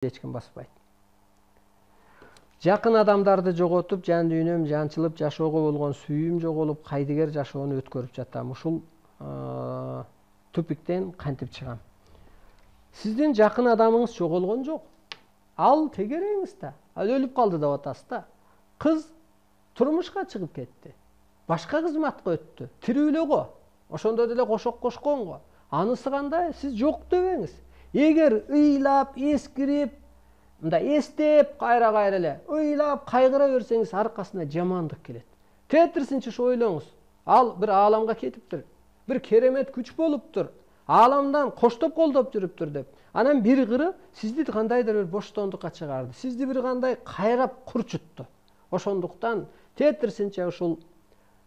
ешкім баспайды. Жақын адамдарды жоғотып, жан дүйнөм жанчылып, жашоого болгон сүйүүм жоголуп, кайдыгер жашоону өткөрүп жатам. Ушул тупиктен кантип чыгам? Сиздин жакын адамыңыз жоголгон жок. Ал тегереңиз да, ал өлүп калды деп атасыз да. Кыз турмушка чыгып кетти. Башка кызматка өттү. Тирүү эле го. Ошондо деле кошок кошкон го. Анысы кандай? Сиз жок дебеңиз. Эгер ыйлап, эскирип, мында эстеп, кайра эле ыйлап, кайгыра берсеңиз, аркасына жамандык келет. Тетирсинчи ойлоңуз. Ал бир ааламга кетиптир. Бир керемет күч болуптур. Ааламдан коштоп колдоп жүрүптүр деп. Анан бир кыры сизди кандайдыр бир боштондукка чыгарды. Сизди бир кандай кайрап курчутту. Ошондуктан тетирсинче ушул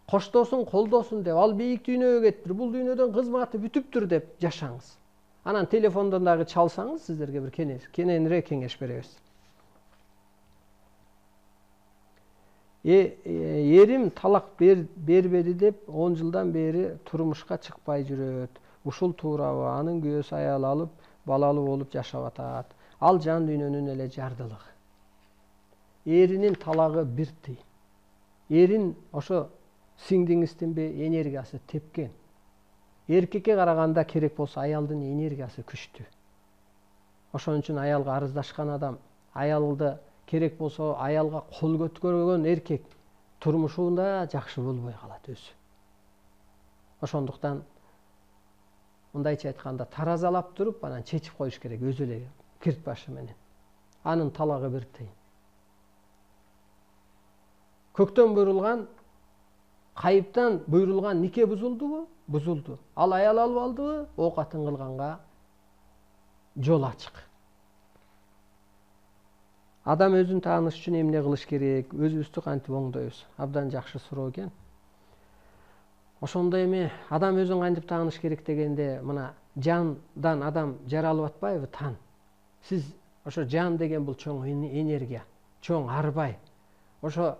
коштосун, колдосун деп, ал бийик дүйнөгө кеттир, бул дүйнөдөн кызматы бүтүптүр деп жашаңыз. Анан телефондон дагы чалсаңыз, сиздерге бир кененирээк кеңеш беребиз. Эрим талак бербеди деп 10 жылдан бери турмушка чыкпай жүрөт. Ушул туурабы? Анын күйөөсү аял алып, балалуу болуп жашап атат. Ал жан дүйнөнүн эле жардылыгы. Эринин талагы бир тыйын. Эрин ошо сиңдиңиздин энергиясы тепкен. Эркекке караганда керек болсо аялдын энергиясы күчтүү. Ошон үчүн аялга арыздашкан адам, аялды керек болсо аялга кол көтөргөн эркек турмушунда жакшы болбой калат өзү. Ошондуктан мындайча айтканда таразалап туруп, анан чечип коюш керек өзү эле кирт башы менен. Анын талагы бир тыйын. Көктөн буйрулган, кайыптан буйрулган нике бузулдубу? Бузулду. Ал аял алып алдыбы? Оокатын кылганга жол ачык. Адам өзүн тааныш үчүн эмне кылыш керек? Өзүбүздү кантип оңдойбуз? Абдан жакшы суроо экен. Ошондой эми адам өзүн кантип тааныш керек дегенде, мына жандан адам жаралып атпайбы? Тан. Сиз ошо жан деген бул чоң энергия, чоң арбай. Ошо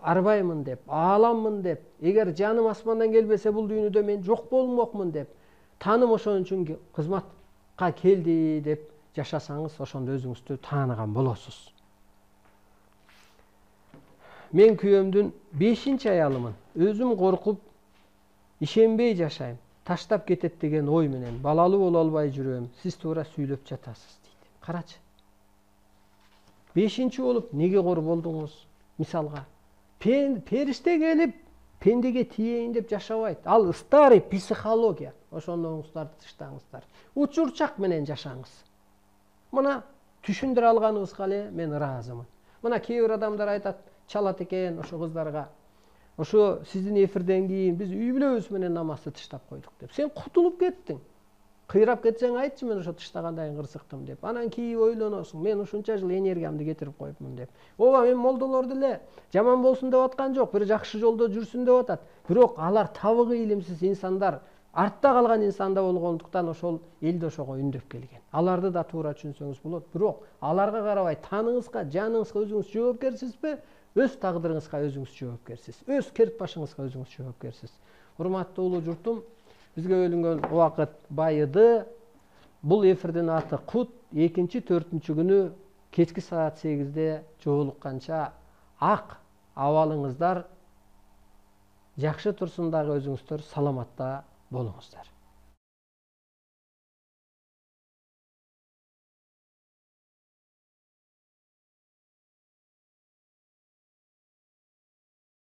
арбаймын деп, ааламмын деп, эгер жаным асмандан келбесе бул дүйнөдө мен жок болмокмун деп, таным ошон үчүн кызматка келди деп жашасаңыз, ошондо өзүңүздү тааныган болосуз. Мен күйөөмдүн 5-чи аялымын. Өзүм коркуп, ишенбей жашайм. Таштап кетет деген ой менен балалуу боло албай жүрөм. Сиз туура сүйлөп жатасыз дейт. Карачы. 5-чи болуп неге кор болдуңуз? Мисалга, периште келип пендеге тиейин деп жашабайт. Ал старый психология. Ошондоңуздарды тыштаңыздар. Учурчак менен жашаңыз. Мына түшүндүрө алганыбызга эле мен ыраазымын. Мына кээ бир адамдар айтат, чалат экен ошо кыздарга. Ошо сиздин эфирден кийин биз үй бүлөбүз менен намазды тыштап койдук деп. Сен кутулуп кеттиң. Кыйрап кетсең айтчы, мен ошо тыштагандайын кырсыктым деп. Анан кийин ойлоносуң, мен ушунча жыл энергиямды кетирип коюпмун деп. Ооба, мен молдолор деле жаман болсун деп аткан жок, бир жакшы жолдо жүрсүн деп атат. Бирок алар табыгы илимсиз инсандар, артта калган инсанда болгондуктан ошол элди ошого үндөп келген. Аларды да туура түшүнсөңүз болот. Бирок аларга карабай таныңызга, жаныңызга өзүңүз жоопкерсизби? Өз тагдырыңызга өзүңүз жоопкерсиз. Өз керт башыңызга өзүңүз жоопкерсиз. Урматтуу улуу журтум, бизге бөлүнгөн убакыт байыды. Бул эфирдин аты Кут. 2-4 күнү кечки саат 8-де жолукканча ак абалыңыздар жакшы турсун дагы, өзүңүздөр саламатта болуңуздар.